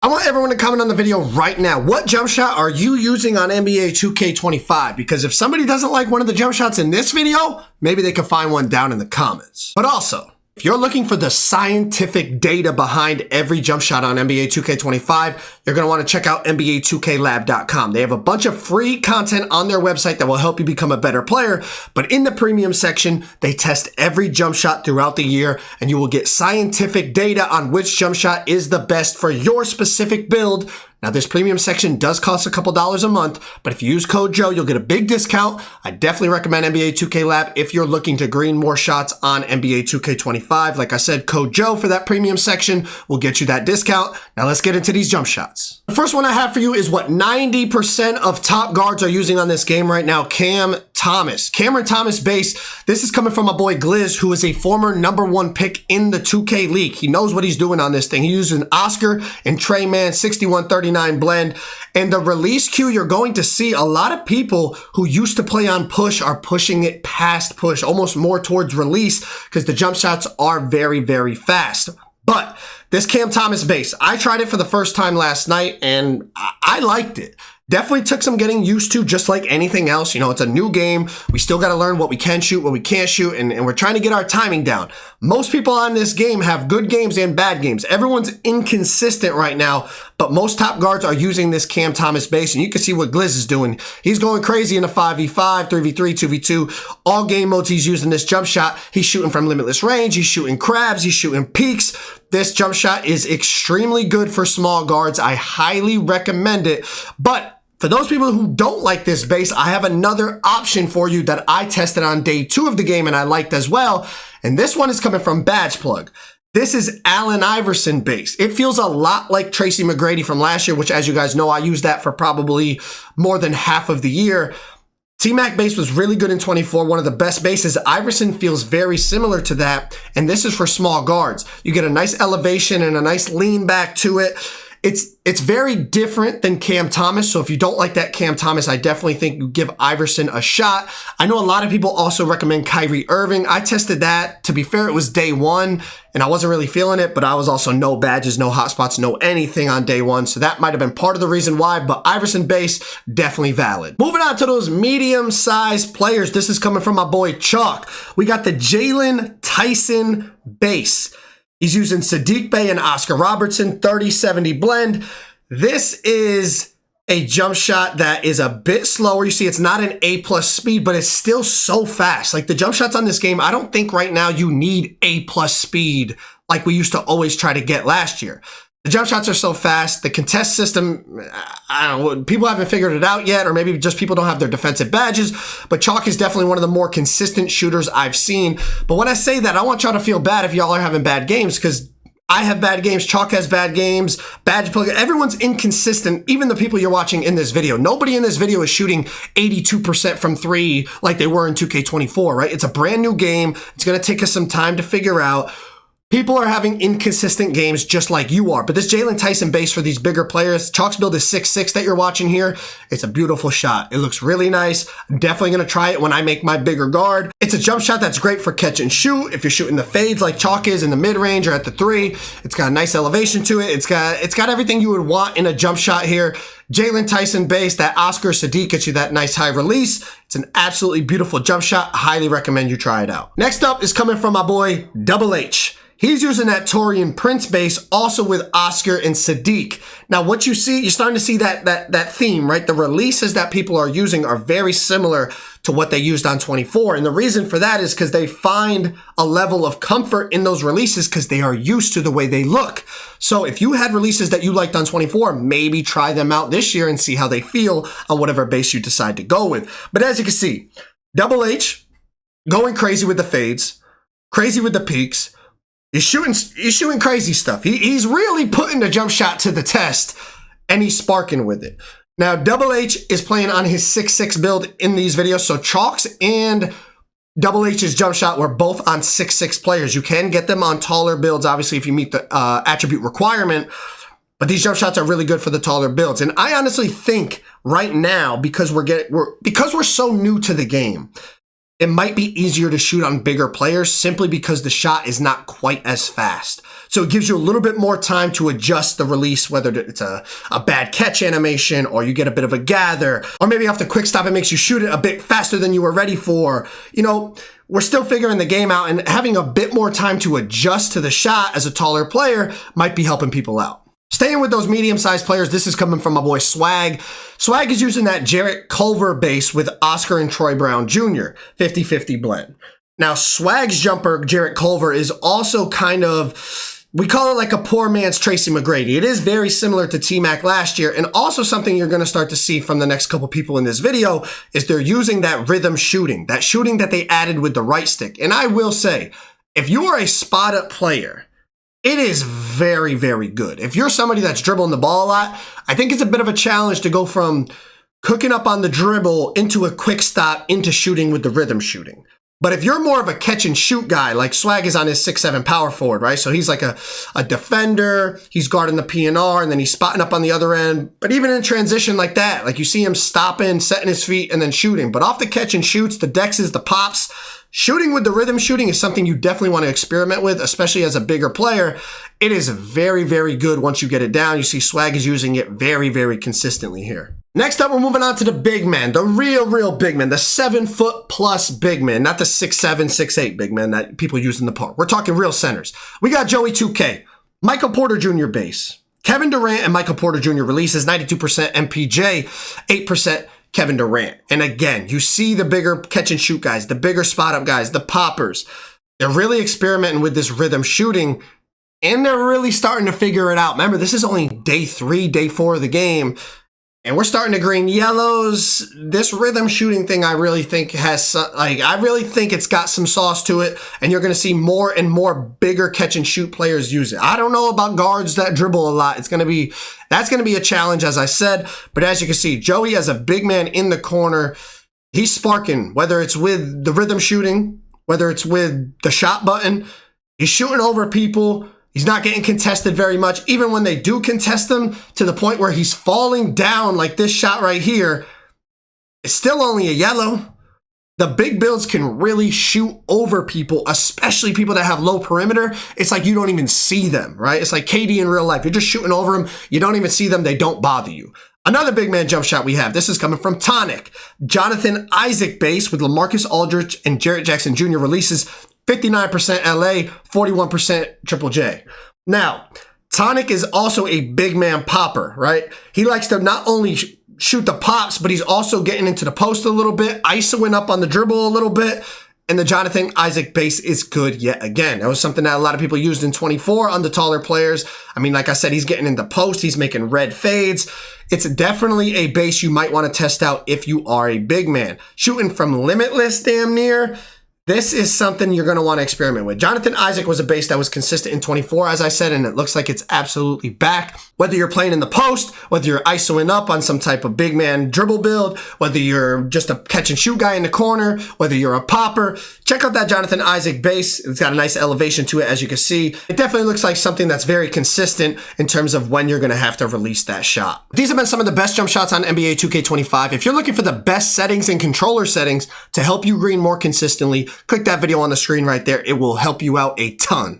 I want everyone to comment on the video right now. What jump shot are you using on NBA 2K25? Because if somebody doesn't like one of the jump shots in this video, maybe they can find one down in the comments. But also, if you're looking for the scientific data behind every jump shot on NBA 2K25, you're going to want to check out NBA2KLab.com. They have a bunch of free content on their website that will help you become a better player. But in the premium section, they test every jump shot throughout the year, and you will get scientific data on which jump shot is the best for your specific build. Now, this premium section does cost a couple dollars a month, but if you use code Joe, you'll get a big discount. I definitely recommend NBA 2K Lab if you're looking to green more shots on NBA 2K25. Like I said, code Joe for that premium section will get you that discount. Now, let's get into these jump shots. The first one I have for you is what 90% of top guards are using on this game right now, Cameron Thomas base. This is coming from my boy Gliz, who is a former #1 pick in the 2K League. He knows what he's doing on this thing. He uses an Oscar and Trey Man 6139 blend. And the release queue, you're going to see a lot of people who used to play on push are pushing it past push, almost more towards release, because the jump shots are very, very fast. But this Cam Thomas base, I tried it for the first time last night and I liked it. Definitely took some getting used to, just like anything else. You know, it's a new game. We still got to learn what we can shoot, what we can't shoot, and we're trying to get our timing down. Most people on this game have good games and bad games. Everyone's inconsistent right now, but most top guards are using this Cam Thomas base, and you can see what Gliz is doing. He's going crazy in a 5v5, 3v3, 2v2. All game modes he's using this jump shot. He's shooting from limitless range. He's shooting crabs. He's shooting peaks. This jump shot is extremely good for small guards. I highly recommend it, but for those people who don't like this base, I have another option for you that I tested on day 2 of the game and I liked as well. And this one is coming from Badge Plug. This is Allen Iverson base. It feels a lot like Tracy McGrady from last year, which, as you guys know, I used that for probably more than half of the year. T-Mac base was really good in 24, one of the best bases. Iverson feels very similar to that, and this is for small guards. You get a nice elevation and a nice lean back to it. It's very different than Cam Thomas, so if you don't like that Cam Thomas, I definitely think you give Iverson a shot. I know a lot of people also recommend Kyrie Irving. I tested that. To be fair, it was day 1, and I wasn't really feeling it, but I was also no badges, no hotspots, no anything on day 1, so that might have been part of the reason why, but Iverson base, definitely valid. Moving on to those medium-sized players, this is coming from my boy Chalk. We got the Jalen Tyson base. He's using Sadiq Bey and Oscar Robertson 30-70 blend. This is a jump shot that is a bit slower. You see, it's not an A+ speed, but it's still so fast. Like the jump shots on this game, I don't think right now you need A+ speed like we used to always try to get last year. The jump shots are so fast. The contest system, I don't know, people haven't figured it out yet, or maybe just people don't have their defensive badges, but Chalk is definitely one of the more consistent shooters I've seen. But when I say that, I want y'all to feel bad if y'all are having bad games, because I have bad games, Chalk has bad games, Badge Plug, everyone's inconsistent, even the people you're watching in this video. Nobody in this video is shooting 82% from 3 like they were in 2K24, right? It's a brand new game. It's going to take us some time to figure out. People are having inconsistent games just like you are. But this Jalen Tyson base for these bigger players, Chalk's build is 6'6" that you're watching here. It's a beautiful shot. It looks really nice. I'm definitely going to try it when I make my bigger guard. It's a jump shot that's great for catch and shoot. If you're shooting the fades like Chalk is in the mid-range or at the 3, it's got a nice elevation to it. It's got everything you would want in a jump shot here. Jalen Tyson base, that Oscar Sadiq gets you that nice high release. It's an absolutely beautiful jump shot. I highly recommend you try it out. Next up is coming from my boy Double H. He's using that Torian Prince base also with Oscar and Sadiq. Now, what you see, you're starting to see that theme, right? The releases that people are using are very similar to what they used on 24. And the reason for that is because they find a level of comfort in those releases because they are used to the way they look. So if you had releases that you liked on 24, maybe try them out this year and see how they feel on whatever base you decide to go with. But as you can see, Double H going crazy with the fades, crazy with the peaks. He's shooting crazy stuff. He's really putting the jump shot to the test, and he's sparking with it. Now, Double H is playing on his 6'6" build in these videos, so Chalk's and Double H's jump shot were both on 6'6" players. You can get them on taller builds, obviously, if you meet the attribute requirement, but these jump shots are really good for the taller builds. And I honestly think right now, because we're so new to the game, it might be easier to shoot on bigger players simply because the shot is not quite as fast. So it gives you a little bit more time to adjust the release, whether it's a bad catch animation or you get a bit of a gather, or maybe off the quick stop, it makes you shoot it a bit faster than you were ready for. You know, we're still figuring the game out, and having a bit more time to adjust to the shot as a taller player might be helping people out. Staying with those medium-sized players, this is coming from my boy Swag. Swag is using that Jarrett Culver base with Oscar and Troy Brown Jr. 50-50 blend. Now, Swag's jumper, Jarrett Culver, is also kind of, we call it like a poor man's Tracy McGrady. It is very similar to T-Mac last year, and also something you're going to start to see from the next couple people in this video is they're using that rhythm shooting, that shooting that they added with the right stick. And I will say, if you are a spot-up player, it is very, very good. If you're somebody that's dribbling the ball a lot, I think it's a bit of a challenge to go from cooking up on the dribble into a quick stop into shooting with the rhythm shooting. But if you're more of a catch and shoot guy, like Swag is on his 6'7" power forward, right? So he's like a defender, he's guarding the PNR, and then he's spotting up on the other end. But even in transition like that, like you see him stopping, setting his feet, and then shooting. But off the catch and shoots, the dexes, the pops, shooting with the rhythm shooting is something you definitely want to experiment with, especially as a bigger player. It is very, very good once you get it down. You see Swag is using it very, very consistently here. Next up, we're moving on to the big man, the real big man, the 7-foot-plus big man, not the 6'7", 6'8" big man that people use in the park. We're talking real centers. We got Joey 2K, Michael Porter Jr. base, Kevin Durant and Michael Porter Jr. releases, 92% MPJ, 8% Kevin Durant. And again, you see the bigger catch and shoot guys, the bigger spot up guys, the poppers. They're really experimenting with this rhythm shooting, and they're really starting to figure it out. Remember, this is only day 3, day 4 of the game, and we're starting to green yellows. This rhythm shooting thing, I really think has, I really think it's got some sauce to it, and you're going to see more and more bigger catch and shoot players use it. I don't know about guards that dribble a lot. That's going to be a challenge, as I said. But as you can see, Joey as a big man in the corner, he's sparking, whether it's with the rhythm shooting, whether it's with the shot button. He's shooting over people. He's not getting contested very much, even when they do contest him, to the point where he's falling down like this shot right here. It's still only a yellow. The big builds can really shoot over people, especially people that have low perimeter. It's like you don't even see them, right? It's like KD in real life. You're just shooting over them. You don't even see them. They don't bother you. Another big man jump shot we have. This is coming from Tonic. Jonathan Isaac base with LaMarcus Aldridge and Jarrett Jackson Jr. releases, 59% LA, 41% Triple J. Now, Tonic is also a big man popper, right? He likes to not only shoot the pops, but he's also getting into the post a little bit, isoing up on the dribble a little bit, and the Jonathan Isaac base is good yet again. That was something that a lot of people used in 24 on the taller players. I mean, like I said, he's getting into post, he's making red fades. It's definitely a base you might want to test out if you are a big man. Shooting from limitless damn near, this is something you're going to want to experiment with. Jonathan Isaac was a base that was consistent in 24, as I said, and it looks like it's absolutely back. Whether you're playing in the post, whether you're isoing up on some type of big man dribble build, whether you're just a catch and shoot guy in the corner, whether you're a popper, check out that Jonathan Isaac base. It's got a nice elevation to it, as you can see. It definitely looks like something that's very consistent in terms of when you're going to have to release that shot. These have been some of the best jump shots on NBA 2K25. If you're looking for the best settings and controller settings to help you green more consistently, click that video on the screen right there. It will help you out a ton.